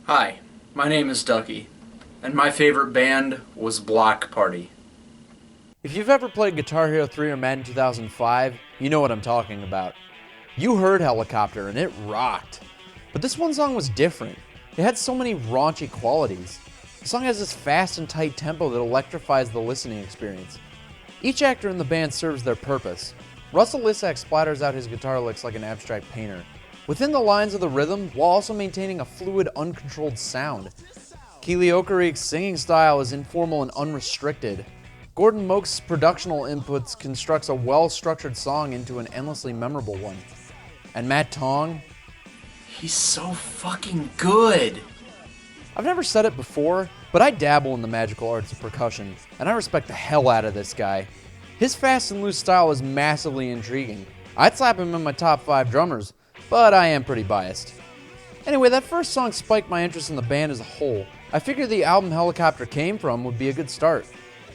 Hi, my name is Ducky, and my favorite band was Bloc Party. If you've ever played Guitar Hero 3 or Madden 2005, you know what I'm talking about. You heard Helicopter and it rocked. But this one song was different. It had so many raunchy qualities. The song has this fast and tight tempo that electrifies the listening experience. Each actor in the band serves their purpose. Russell Lissack splatters out his guitar licks like an abstract painter, within the lines of the rhythm while also maintaining a fluid, uncontrolled sound. Keely Okerke's singing style is informal and unrestricted. Gordon Moak's productional inputs constructs a well-structured song into an endlessly memorable one. And Matt Tong? He's so fucking good! I've never said it before, but I dabble in the magical arts of percussion, and I respect the hell out of this guy. His fast and loose style is massively intriguing. I'd slap him in my top 5 drummers, but I am pretty biased. Anyway, that first song spiked my interest in the band as a whole. I figured the album Helicopter Came From would be a good start.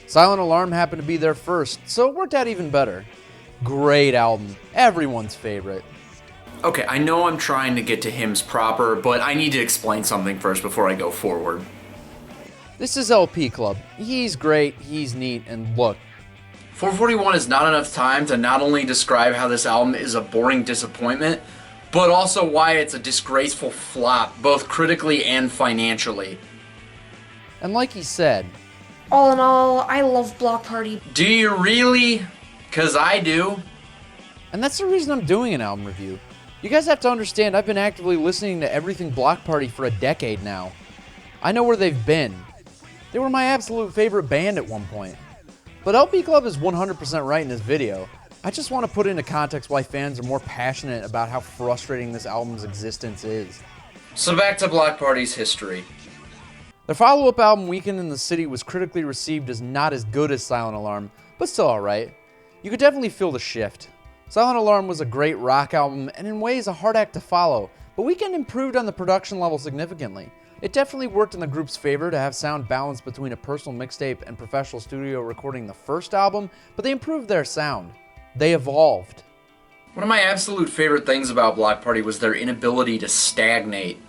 Silent Alarm happened to be there first, so it worked out even better. Great album, everyone's favorite. Okay, I know I'm trying to get to hymns proper, but I need to explain something first before I go forward. This is LP Club. He's great, he's neat, and look. 441 is not enough time to not only describe how this album is a boring disappointment, but also why it's a disgraceful flop, both critically and financially. And like he said, all in all, I love Bloc Party. Do you really? 'Cause I do. and that's the reason I'm doing an album review. You guys have to understand, I've been actively listening to everything Bloc Party for a decade now. I know where they've been. They were my absolute favorite band at one point. But LP Club is 100% right in this video. I just want to put into context why fans are more passionate about how frustrating this album's existence is. So back to Bloc Party's history. Their follow-up album, Weekend in the City, was critically received as not as good as Silent Alarm, but still alright. You could definitely feel the shift. Silent Alarm was a great rock album, and in ways a hard act to follow, but Weekend improved on the production level significantly. It definitely worked in the group's favor to have sound balance between a personal mixtape and professional studio recording the first album, but they improved their sound. They evolved. One of my absolute favorite things about Bloc Party was their inability to stagnate.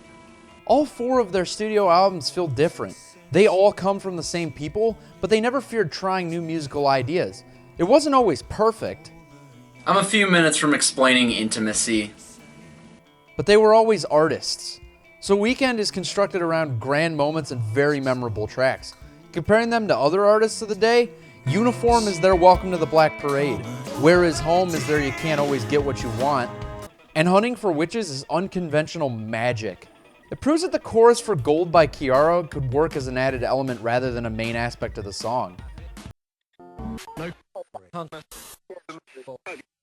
All 4 of their studio albums feel different. They all come from the same people, but they never feared trying new musical ideas. It wasn't always perfect, I'm a few minutes from explaining intimacy. but they were always artists. So Weekend is constructed around grand moments and very memorable tracks. Comparing them to other artists of the day, Uniform is their Welcome to the Black Parade, Where Is Home is their You Can't Always Get What You Want, and Hunting for Witches is unconventional magic. It proves that the chorus for Gold by Kiara could work as an added element rather than a main aspect of the song.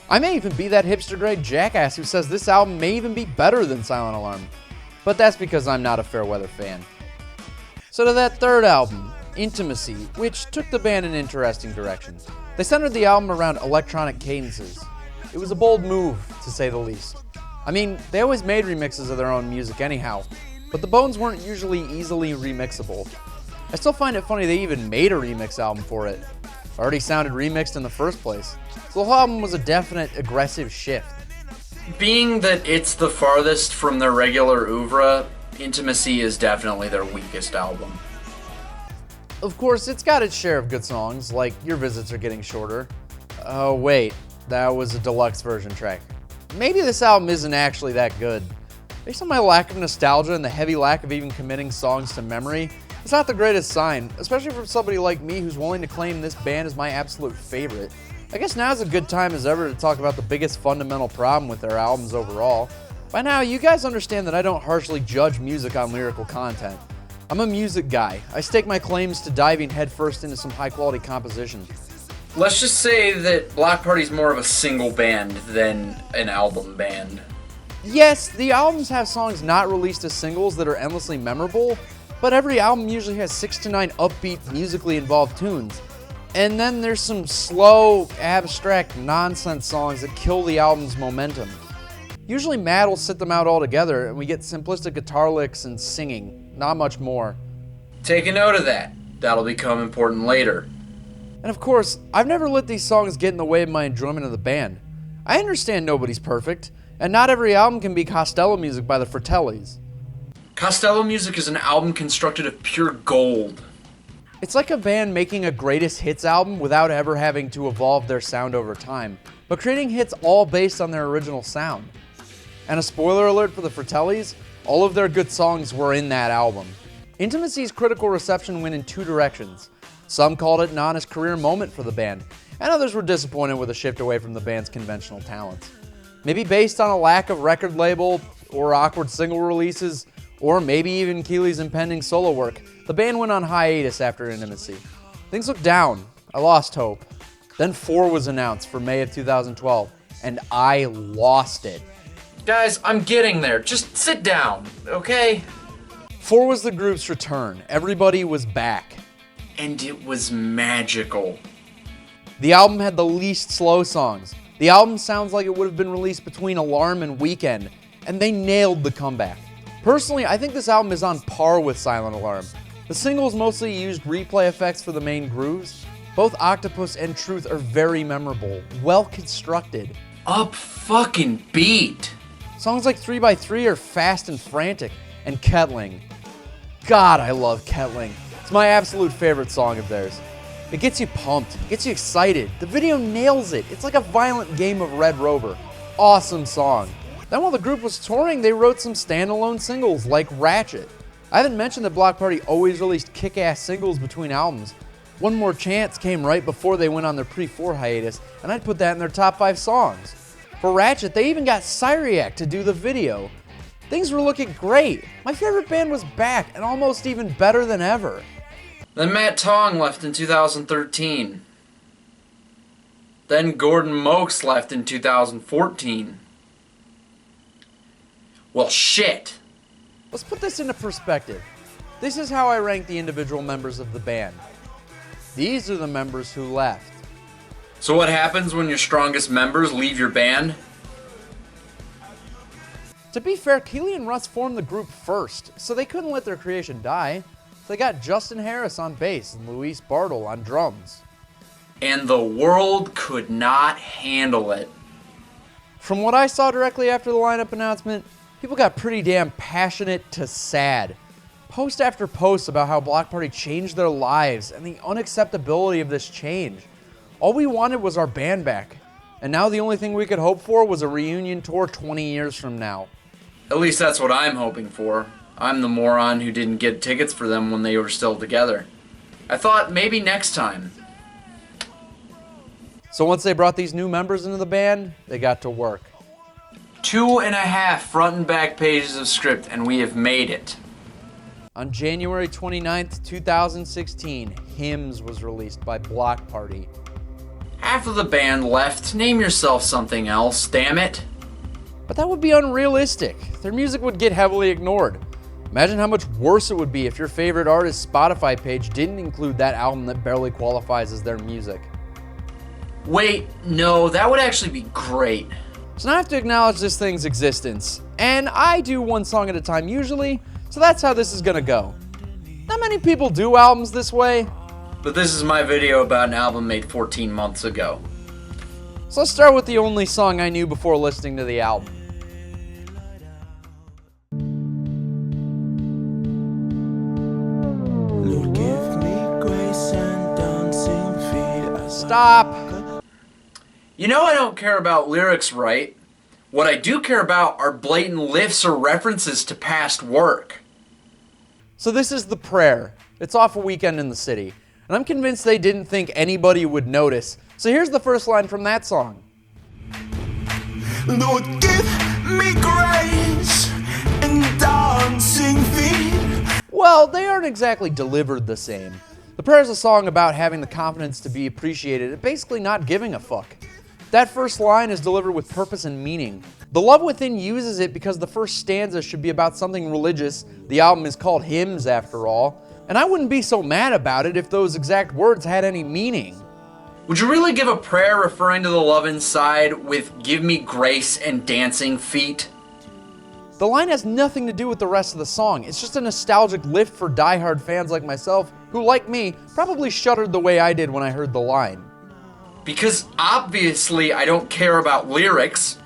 I may even be that hipster-grade jackass who says this album may even be better than Silent Alarm, but that's because I'm not a Fairweather fan. So to that third album, Intimacy, which took the band in interesting directions. They centered the album around electronic cadences. It was a bold move, to say the least. I mean, they always made remixes of their own music anyhow, but the bones weren't usually easily remixable. I still find it funny they even made a remix album for it. It already sounded remixed in the first place. So the whole album was a definite aggressive shift. Being that it's the farthest from their regular oeuvre, Intimacy is definitely their weakest album. Of course, it's got its share of good songs, like Your Visits Are Getting Shorter. Oh wait, that was a deluxe version track. Maybe this album isn't actually that good. Based on my lack of nostalgia and the heavy lack of even committing songs to memory, it's not the greatest sign, especially from somebody like me who's willing to claim this band is my absolute favorite. I guess now's a good time as ever to talk about the biggest fundamental problem with their albums overall. By now, you guys understand that I don't harshly judge music on lyrical content. I'm a music guy. I stake my claims to diving headfirst into some high-quality composition. Let's just say that Bloc Party's more of a single band than an album band. Yes, the albums have songs not released as singles that are endlessly memorable, but every album usually has 6 to 9 upbeat, musically involved tunes. And then there's some slow, abstract nonsense songs that kill the album's momentum. Usually Matt will sit them out all together and we get simplistic guitar licks and singing, not much more. Take a note of that. That'll become important later. And of course, I've never let these songs get in the way of my enjoyment of the band. I understand nobody's perfect, and not every album can be Costello music by the Fratellis. Costello music is an album constructed of pure gold. It's like a band making a greatest hits album without ever having to evolve their sound over time, but creating hits all based on their original sound. And a spoiler alert for the Fratellis, all of their good songs were in that album. Intimacy's critical reception went in two directions. Some called it an honest career moment for the band, and others were disappointed with a shift away from the band's conventional talents. Maybe based on a lack of record label, or awkward single releases, or maybe even Keeley's impending solo work, the band went on hiatus after Intimacy. Things looked down. I lost hope. Then 4 was announced for May of 2012, and I lost it. Guys, I'm getting there. Just sit down, okay? 4 was the group's return. Everybody was back. And it was magical. The album had the least slow songs. The album sounds like it would have been released between Alarm and Weekend, and they nailed the comeback. Personally, I think this album is on par with Silent Alarm. The singles mostly used replay effects for the main grooves. Both Octopus and Truth are very memorable, well constructed. Up fucking beat. Songs like 3x3 are fast and frantic, and Kettling. God, I love Kettling. It's my absolute favorite song of theirs. It gets you pumped, it gets you excited. The video nails it. It's like a violent game of Red Rover. Awesome song. Then while the group was touring, they wrote some standalone singles like Ratchet. I haven't mentioned that Bloc Party always released kick-ass singles between albums. One More Chance came right before they went on their pre-4 hiatus, and I'd put that in their top 5 songs. For Ratchet, they even got Syriac to do the video. Things were looking great. My favorite band was back, and almost even better than ever. Then Matt Tong left in 2013. Then Gordon Mokes left in 2014. Well, shit. Let's put this into perspective. This is how I rank the individual members of the band. These are the members who left. So what happens when your strongest members leave your band? To be fair, Keeley and Russ formed the group first, so they couldn't let their creation die. They got Justin Harris on bass and Luis Bartle on drums. And the world could not handle it. From what I saw directly after the lineup announcement, people got pretty damn passionate to sad. Post after post about how Bloc Party changed their lives and the unacceptability of this change. All we wanted was our band back, and now the only thing we could hope for was a reunion tour 20 years from now. At least that's what I'm hoping for. I'm the moron who didn't get tickets for them when they were still together. I thought maybe next time. So once they brought these new members into the band, they got to work. 2.5 front and back pages of script, and we have made it. On January 29th, 2016, Hymns was released by Bloc Party. After the band left, name yourself something else, damn it. But that would be unrealistic. Their music would get heavily ignored. Imagine how much worse it would be if your favorite artist's Spotify page didn't include that album that barely qualifies as their music. Wait, no, that would actually be great. So now I have to acknowledge this thing's existence. And I do one song at a time usually, so that's how this is gonna go. Not many people do albums this way. But this is my video about an album made 14 months ago. So let's start with the only song I knew before listening to the album. Lord, give me grace and dancing feet as Stop! You know I don't care about lyrics, right? What I do care about are blatant lifts or references to past work. So this is The Prayer. It's off A Weekend in the City. And I'm convinced they didn't think anybody would notice. So here's the first line from that song. Lord, give me grace and dancing feet. Well, they aren't exactly delivered the same. The Prayer is a song about having the confidence to be appreciated and basically not giving a fuck. That first line is delivered with purpose and meaning. The Love Within uses it because the first stanza should be about something religious. The album is called Hymns, after all. And I wouldn't be so mad about it if those exact words had any meaning. Would you really give a prayer referring to the love inside with "give me grace and dancing feet"? The line has nothing to do with the rest of the song. It's just a nostalgic lift for diehard fans like myself, who, like me, probably shuddered the way I did when I heard the line. Because obviously I don't care about lyrics.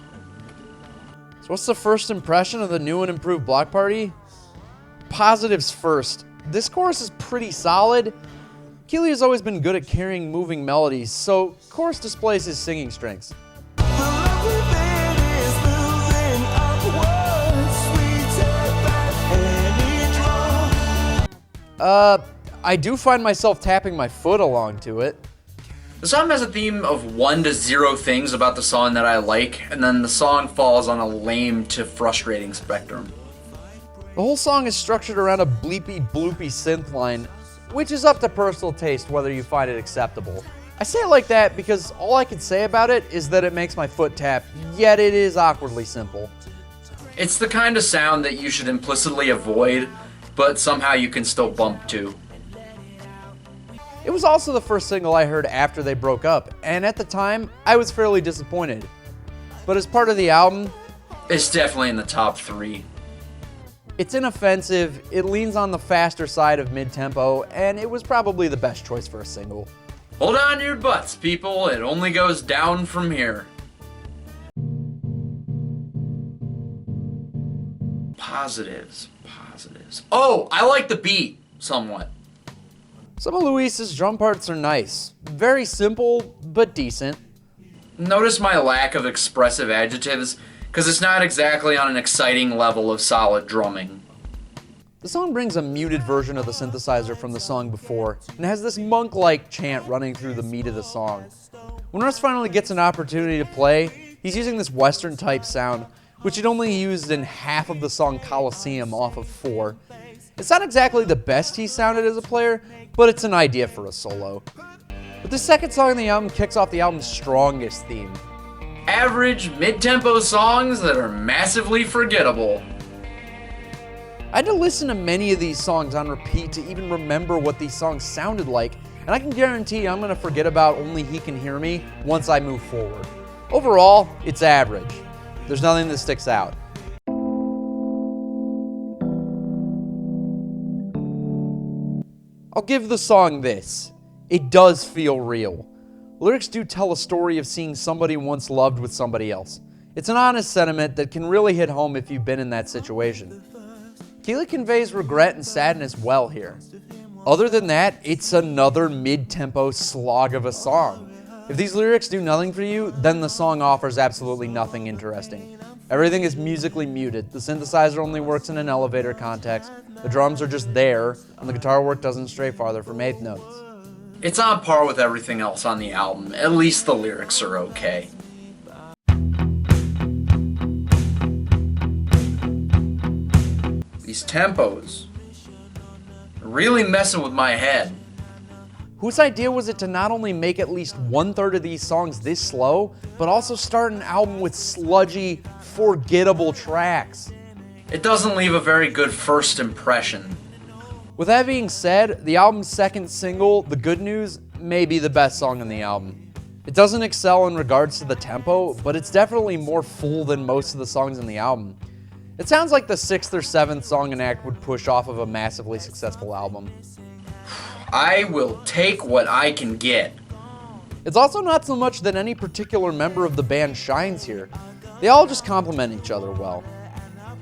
So what's the first impression of the new and improved Bloc Party? positives first. This chorus is pretty solid. Keeley has always been good at carrying moving melodies, so chorus displays his singing strengths. I do find myself tapping my foot along to it. The song has a theme of 1 to 0 things about the song that I like, and then the song falls on a lame to frustrating spectrum. The whole song is structured around a bleepy bloopy synth line, which is up to personal taste whether you find it acceptable. I say it like that because all I can say about it is that it makes my foot tap, yet it is awkwardly simple. It's the kind of sound that you should implicitly avoid, but somehow you can still bump to. It was also the first single I heard after they broke up, and at the time, I was fairly disappointed. But as part of the album, It's definitely in the top 3. it's inoffensive, it leans on the faster side of mid-tempo, and it was probably the best choice for a single. Hold on to your butts, people. It only goes down from here. Positives. Oh, I like the beat somewhat. Some of Luis's drum parts are nice. Very simple, but decent. Notice my lack of expressive adjectives, because it's not exactly on an exciting level of solid drumming. The song brings a muted version of the synthesizer from the song before, and has this monk-like chant running through the meat of the song. When Russ finally gets an opportunity to play, he's using this Western-type sound, which he'd only used in half of the song Coliseum off of 4. It's not exactly the best he sounded as a player, but it's an idea for a solo. But the second song on the album kicks off the album's strongest theme. Average, mid-tempo songs that are massively forgettable. I had to listen to many of these songs on repeat to even remember what these songs sounded like, and I can guarantee I'm going to forget about Only He Can Hear Me once I move forward. Overall, it's average. There's nothing that sticks out. I'll give the song this. It does feel real. Lyrics do tell a story of seeing somebody once loved with somebody else. It's an honest sentiment that can really hit home if you've been in that situation. Keeley conveys regret and sadness well here. Other than that, it's another mid-tempo slog of a song. If these lyrics do nothing for you, then the song offers absolutely nothing interesting. Everything is musically muted, the synthesizer only works in an elevator context, the drums are just there, and the guitar work doesn't stray farther from eighth notes. It's on par with everything else on the album. At least the lyrics are okay. These tempos are really messing with my head. Whose idea was it to not only make at least 1/3 of these songs this slow, but also start an album with sludgy, forgettable tracks? It doesn't leave a very good first impression. With that being said, the album's second single, The Good News, may be the best song on the album. It doesn't excel in regards to the tempo, but it's definitely more full than most of the songs on the album. It sounds like the 6th or 7th song an act would push off of a massively successful album. I will take what I can get. It's also not so much that any particular member of the band shines here. They all just complement each other well.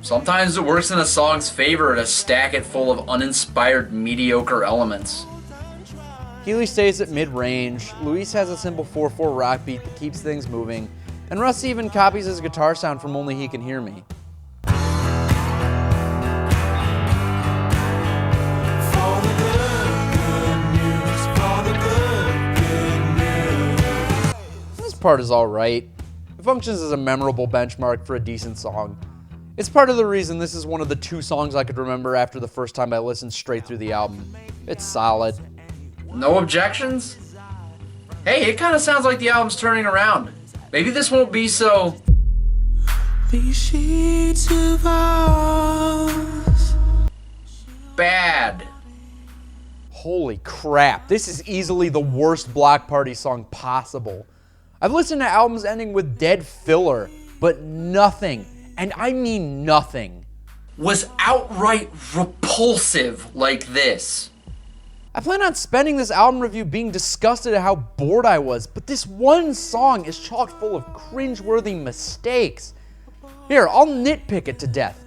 Sometimes it works in a song's favor to stack it full of uninspired, mediocre elements. Keeley stays at mid-range, Luis has a simple 4/4 rock beat that keeps things moving, and Russ even copies his guitar sound from Only He Can Hear Me. This part is alright. It functions as a memorable benchmark for a decent song. It's part of the reason this is one of the 2 songs I could remember after the first time I listened straight through the album. It's solid. No objections? Hey, it kind of sounds like the album's turning around. Maybe this won't be so... These sheets of ours. bad. Holy crap, this is easily the worst Bloc Party song possible. I've listened to albums ending with dead filler, but nothing, and I mean nothing, was outright repulsive like this. I plan on spending this album review being disgusted at how bored I was, but this one song is chock full of cringeworthy mistakes. Here, I'll nitpick it to death.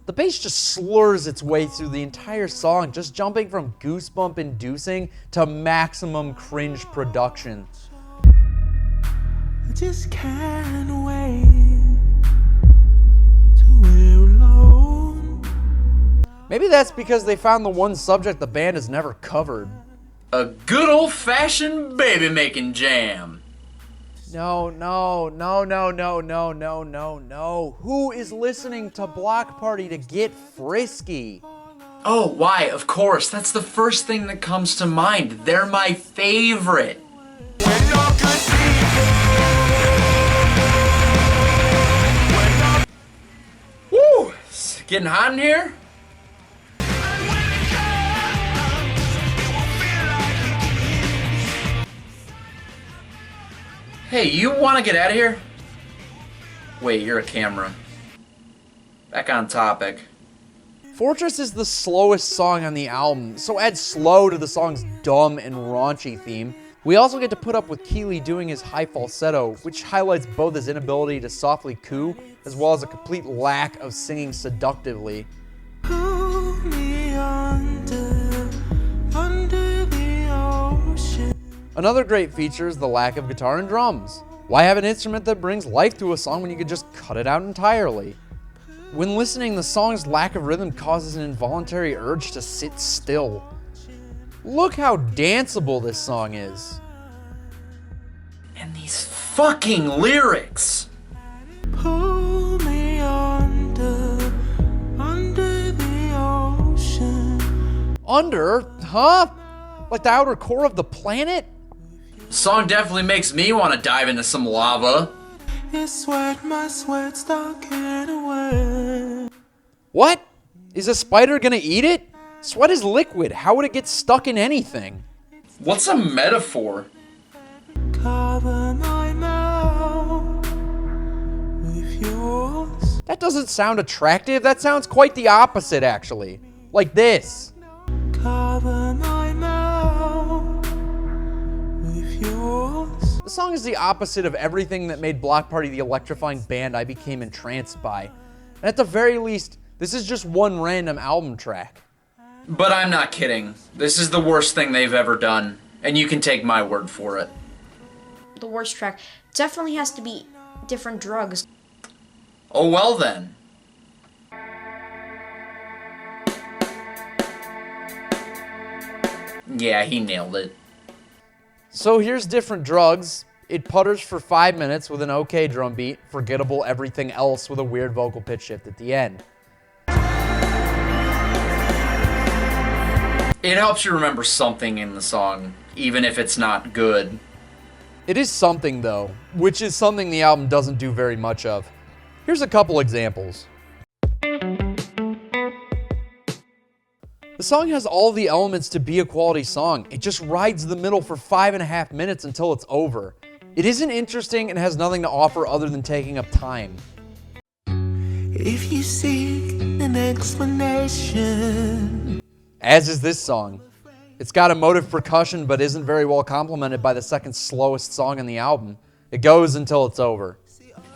The bass just slurs its way through the entire song, just jumping from goosebump inducing to maximum cringe production. I just can't wait till we're alone. Maybe that's because they found the one subject the band has never covered. A good old-fashioned baby-making jam. No. Who is listening to Bloc Party to get frisky? Oh, why? Of course. That's the first thing that comes to mind. They're my favorite. Woo! It's getting hot in here? Hey, you want to get out of here? Wait, you're a camera. Back on topic. Fortress is the slowest song on the album, so add slow to the song's dumb and raunchy theme. We also get to put up with Keeley doing his high falsetto, which highlights both his inability to softly coo, as well as a complete lack of singing seductively. Pull me under the ocean. Another great feature is the lack of guitar and drums. Why have an instrument that brings life to a song when you could just cut it out entirely? When listening, the song's lack of rhythm causes an involuntary urge to sit still. Look how danceable this song is. And these fucking lyrics. Pull me under the ocean. Under? Huh? Like the outer core of the planet? Song definitely makes me want to dive into some lava. It's sweat, my sweat stuck in away. What? Is a spider gonna eat it? Sweat is liquid. How would it get stuck in anything? What's a metaphor? Cover my mouth with yours. That doesn't sound attractive. That sounds quite the opposite, actually. Like this. Cover my mouth with yours. The song is the opposite of everything that made Bloc Party the electrifying band I became entranced by. And at the very least, this is just one random album track. But I'm not kidding. This is the worst thing they've ever done, and you can take my word for it. The worst track definitely has to be Different Drugs. Oh well then. Yeah, he nailed it. So here's Different Drugs. It putters for 5 minutes with an okay drum beat, forgettable everything else with a weird vocal pitch shift at the end. It helps you remember something in the song, even if it's not good. It is something though, which is something the album doesn't do very much of. Here's a couple examples. The song has all the elements to be a quality song. It just rides the middle for 5.5 minutes until it's over. It isn't interesting and has nothing to offer other than taking up time. If you seek an explanation. As is this song. It's got emotive percussion but isn't very well complemented by the second slowest song on the album. It goes until it's over.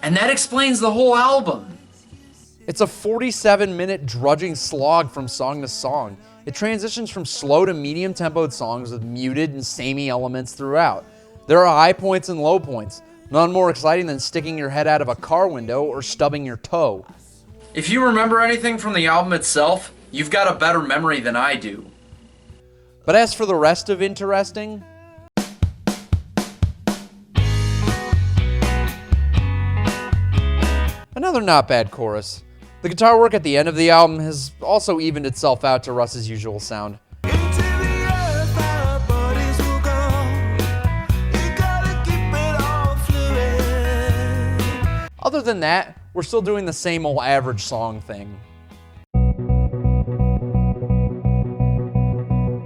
And that explains the whole album. It's a 47-minute drudging slog from song to song. It transitions from slow to medium-tempoed songs with muted and samey elements throughout. There are high points and low points, none more exciting than sticking your head out of a car window or stubbing your toe. If you remember anything from the album itself, you've got a better memory than I do. But as for the rest of interesting, another not bad chorus. The guitar work at the end of the album has also evened itself out to Russ's usual sound. Into the earth our bodies will go. You gotta keep it all fluid. Other than that, we're still doing the same old average song thing.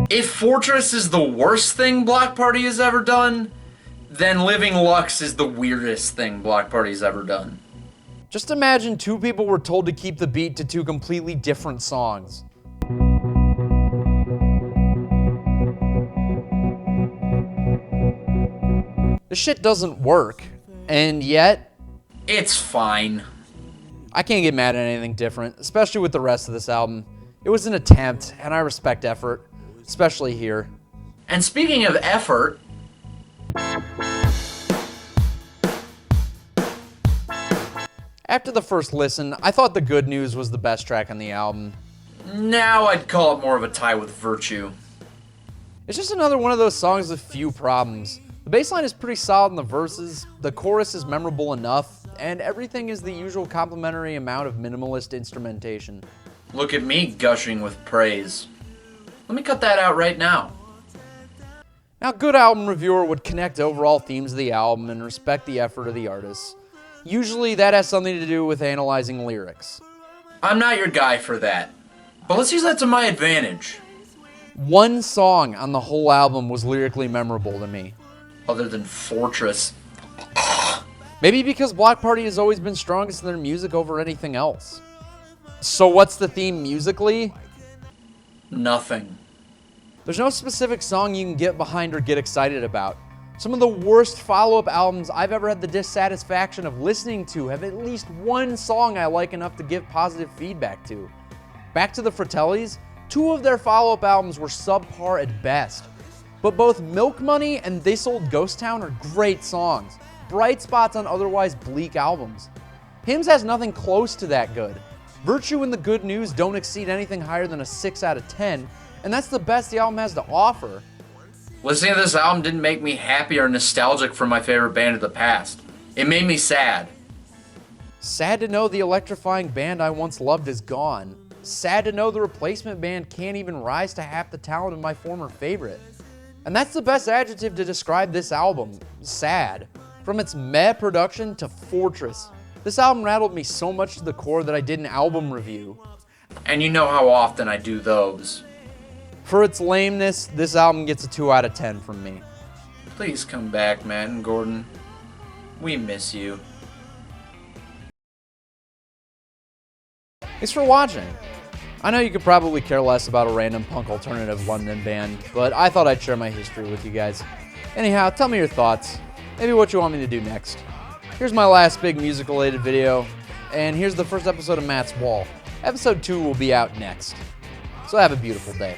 If Fortress is the worst thing Bloc Party has ever done, then Living Lux is the weirdest thing Bloc Party's ever done. Just imagine two people were told to keep the beat to two completely different songs. This shit doesn't work, and yet, It's fine. I can't get mad at anything different, especially with the rest of this album. It was an attempt, and I respect effort, especially here. And speaking of effort, after the first listen, I thought The Good News was the best track on the album. now I'd call it more of a tie with Virtue. It's just another one of those songs with few problems. The bass line is pretty solid in the verses, the chorus is memorable enough, and everything is the usual complimentary amount of minimalist instrumentation. Look at me gushing with praise. Let me cut that out right now. Now, a good album reviewer would connect overall themes of the album and respect the effort of the artists. Usually that has something to do with analyzing lyrics. I'm not your guy for that, but let's use that to my advantage. One song on the whole album was lyrically memorable to me. Other than Fortress. Maybe because Bloc Party has always been strongest in their music over anything else. So what's the theme musically? Nothing. There's no specific song you can get behind or get excited about. Some of the worst follow-up albums I've ever had the dissatisfaction of listening to have at least one song I like enough to give positive feedback to. Back to the Fratellis, 2 of their follow-up albums were subpar at best. But both Milk Money and They Sold Ghost Town are great songs, bright spots on otherwise bleak albums. Hymns has nothing close to that good. Virtue and The Good News don't exceed anything higher than a 6 out of 10, and that's the best the album has to offer. Listening to this album didn't make me happy or nostalgic for my favorite band of the past. It made me sad. Sad to know the electrifying band I once loved is gone. Sad to know the replacement band can't even rise to half the talent of my former favorite. And that's the best adjective to describe this album, sad. From its meh production to Fortress. This album rattled me so much to the core that I did an album review. And you know how often I do those. For its lameness, this album gets a 2 out of 10 from me. Please come back, Matt and Gordon. We miss you. Thanks for watching. I know you could probably care less about a random punk alternative London band, but I thought I'd share my history with you guys. Anyhow, tell me your thoughts. Maybe what you want me to do next. Here's my last big music-related video, and here's the first episode of Matt's Wall. Episode 2 will be out next. So have a beautiful day.